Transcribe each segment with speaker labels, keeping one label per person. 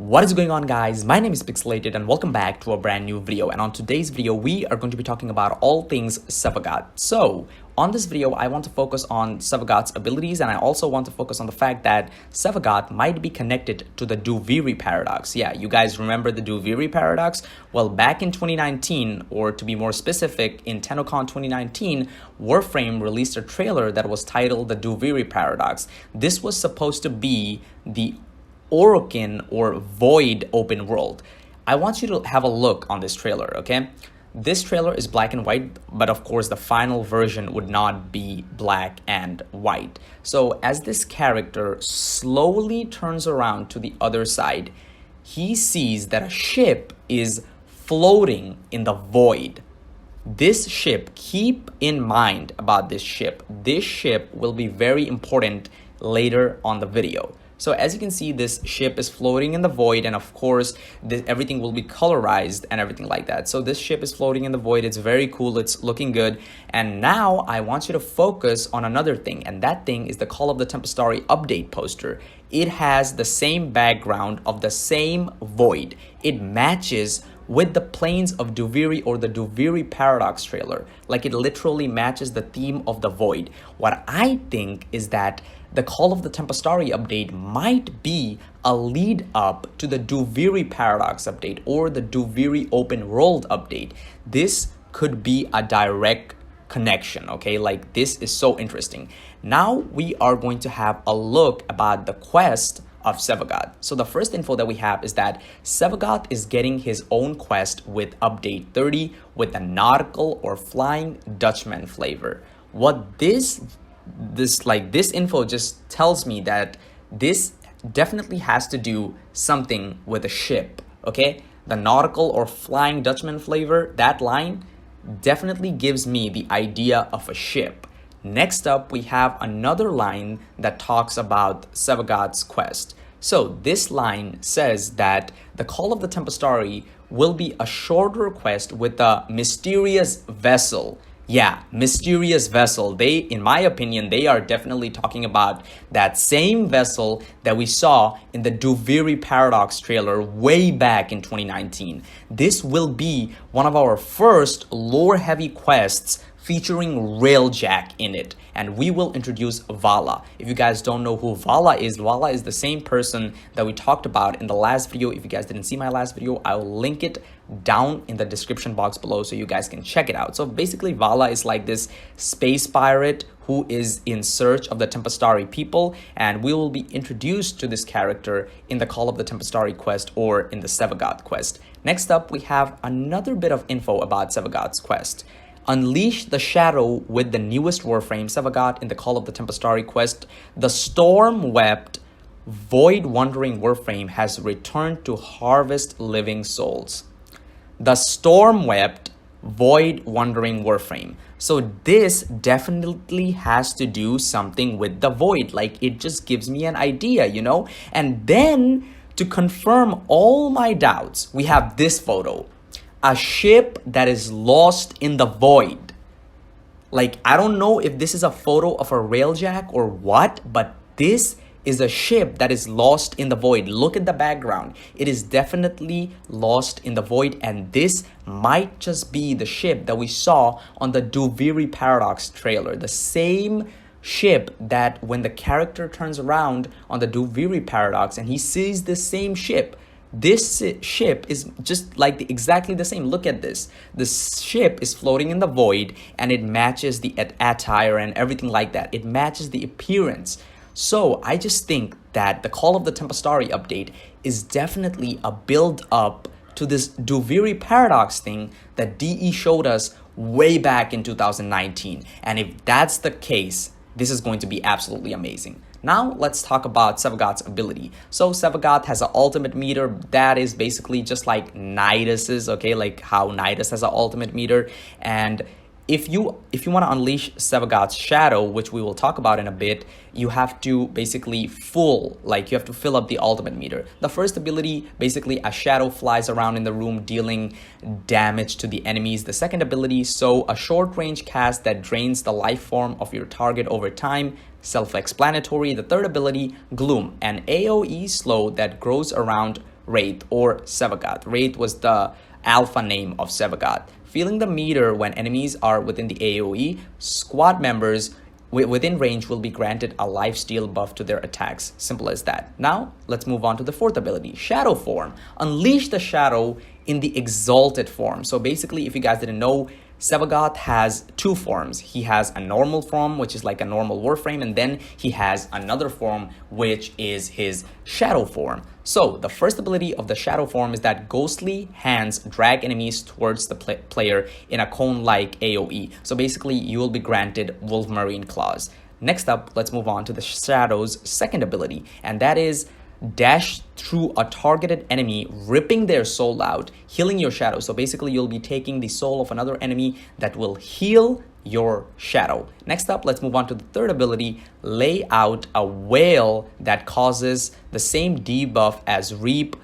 Speaker 1: What is going on, guys? My name is Pixelated and welcome back to a brand new video. And on today's video, we are going to be talking about all things Sevagoth. So on this video, I want to focus on Sevagoth's abilities, and I also want to focus on the fact that Sevagoth might be connected to the Duviri paradox. Yeah, you guys remember the Duviri paradox? Well, back in 2019, or to be more specific, in TennoCon 2019, Warframe released a trailer that was titled the Duviri paradox. This was supposed to be the Orokin or Void open world. I want you to have a look on this trailer, okay? This trailer is black and white, but of course the final version would not be black and white. So as this character slowly turns around to the other side, he sees that a ship is floating in the void. This ship, keep in mind about this ship. This ship will be very important later on the video. So as you can see, this ship is floating in the void, and of course everything will be colorized and everything like that. So this ship is floating in the void. It's very cool. It's looking good. And now I want you to focus on another thing, and that thing is the Call of the Tempestari update poster. It has the same background of the same void. It matches with the plains of Duviri or the Duviri paradox trailer. Like, it literally matches the theme of the void. What I think is that the Call of the Tempestari update might be a lead up to the Duviri paradox update or the Duviri open world update. This could be a direct connection, okay? Like, this is so interesting. Now we are going to have a look about the quest of Sevagoth. So the first info that we have is that Sevagoth is getting his own quest with update 30 with the nautical or flying Dutchman flavor. What this info just tells me that this definitely has to do something with a ship, okay? The nautical or flying Dutchman flavor, that line definitely gives me the idea of a ship. Next up, we have another line that talks about Sevagoth's quest. So this line says that the Call of the Tempestari will be a shorter quest with a mysterious vessel. Yeah, mysterious vessel. In my opinion, they are definitely talking about that same vessel that we saw in the Duviri Paradox trailer way back in 2019. This will be one of our first lore-heavy quests featuring Railjack in it, and we will introduce Vala. If you guys don't know who Vala is the same person that we talked about in the last video. If you guys didn't see my last video, I'll link it down in the description box below so you guys can check it out. So basically, Vala is like this space pirate who is in search of the Tempestari people, and we will be introduced to this character in the Call of the Tempestari quest or in the Sevagoth quest. Next up, we have another bit of info about Sevagoth's quest. Unleash the shadow with the newest Warframe. Sevagoth in the Call of the Tempestari quest. The storm-wept, void-wandering Warframe has returned to harvest living souls. The storm-wept, void-wandering Warframe. So this definitely has to do something with the void. Like, it just gives me an idea, you know? And then, to confirm all my doubts, we have this photo. A ship that is lost in the void. Like, I don't know if this is a photo of a Railjack or what, but this is a ship that is lost in the void. Look at the background. It is definitely lost in the void, and this might just be the ship that we saw on the Duviri Paradox trailer. The same ship that when the character turns around on the Duviri Paradox and he sees the same ship, this ship is just like exactly the same. Look at this. This ship is floating in the void, and it matches the attire and everything like that. It matches the appearance. So I just think that the Call of the Tempestari update is definitely a build up to this Duviri paradox thing that DE showed us way back in 2019. And if that's the case, this is going to be absolutely amazing. Now let's talk about Sevagoth's ability. So Sevagoth has an ultimate meter that is basically just like Nidus's, okay? Like how Nidus has an ultimate meter. And if you want to unleash Sevagoth's shadow, which we will talk about in a bit, you have to basically you have to fill up the ultimate meter. The first ability, basically a shadow flies around in the room dealing damage to the enemies. The second ability, so a short range cast that drains the life form of your target over time. Self-explanatory. The third ability, Gloom, an AoE slow that grows around Wraith or Sevagoth. Wraith was the alpha name of Sevagoth. Feeling the meter when enemies are within the AoE, squad members within range will be granted a lifesteal buff to their attacks. Simple as that. Now, let's move on to the fourth ability, Shadow Form. Unleash the Shadow in the exalted form. So basically, if you guys didn't know, Sevagoth has two forms. He has a normal form, which is like a normal Warframe, and then he has another form, which is his Shadow Form. So the first ability of the Shadow Form is that ghostly hands drag enemies towards the player in a cone-like AoE. So basically, you will be granted Wolfmarine Claws. Next up, let's move on to the Shadow's second ability, and that is dash through a targeted enemy, ripping their soul out, healing your shadow. So basically, you'll be taking the soul of another enemy that will heal your shadow. Next up, let's move on to the third ability, lay out a wail that causes the same debuff as reap.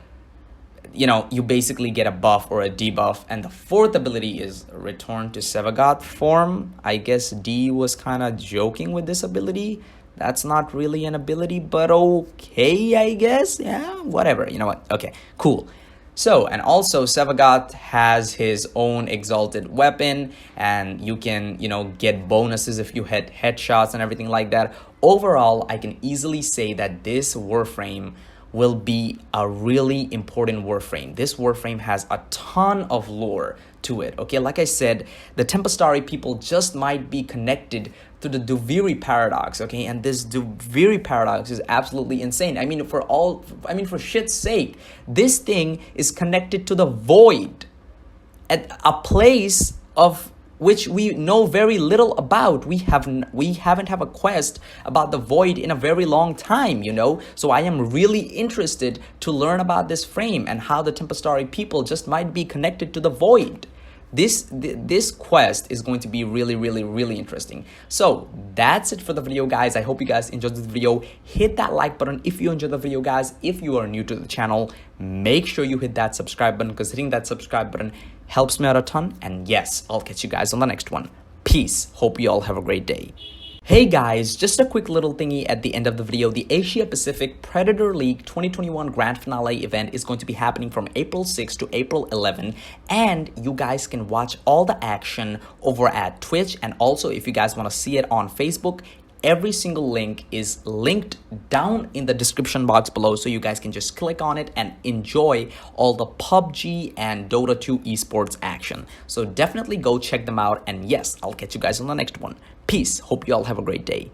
Speaker 1: You know, you basically get a buff or a debuff. And the fourth ability is return to Sevagoth form. I guess D was kind of joking with this ability. That's not really an ability, but okay, I guess. Yeah, whatever. You know what? Okay, cool. So, and also Sevagoth has his own exalted weapon, and you can, you know, get bonuses if you hit headshots and everything like that. Overall, I can easily say that this Warframe will be a really important Warframe. This Warframe has a ton of lore to it. Okay, like I said, the Tempestari people just might be connected to the Duviri paradox. Okay, and this Duviri paradox is absolutely insane. I mean, for shit's sake, this thing is connected to the void, at a place of which we know very little about. We haven't have a quest about the void in a very long time, you know. So I am really interested to learn about this frame and how the Tempestari people just might be connected to the void. This quest is going to be really interesting. So that's it for the video, guys. I hope you guys enjoyed this video. Hit that like button if you enjoyed the video, guys. If you are new to the channel, make sure you hit that subscribe button, because hitting that subscribe button helps me out a ton. And yes, I'll catch you guys on the next one. Peace. Hope you all have a great day. Hey guys, just a quick little thingy at the end of the video. The Asia Pacific Predator League 2021 Grand Finale event is going to be happening from April 6 to April 11, and you guys can watch all the action over at Twitch. And also, if you guys want to see it on Facebook, every single link is linked down in the description box below, so you guys can just click on it and enjoy all the PUBG and Dota 2 esports action. So definitely go check them out, and yes, I'll catch you guys on the next one. Peace. Hope you all have a great day.